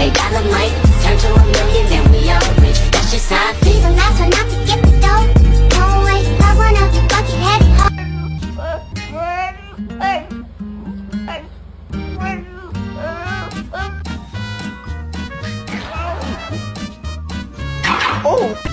They dynamite, turn to a million, then we all rich. That's just how I feel. Please allow her not to get the dough. No way, I wanna bucket head hard. Oh!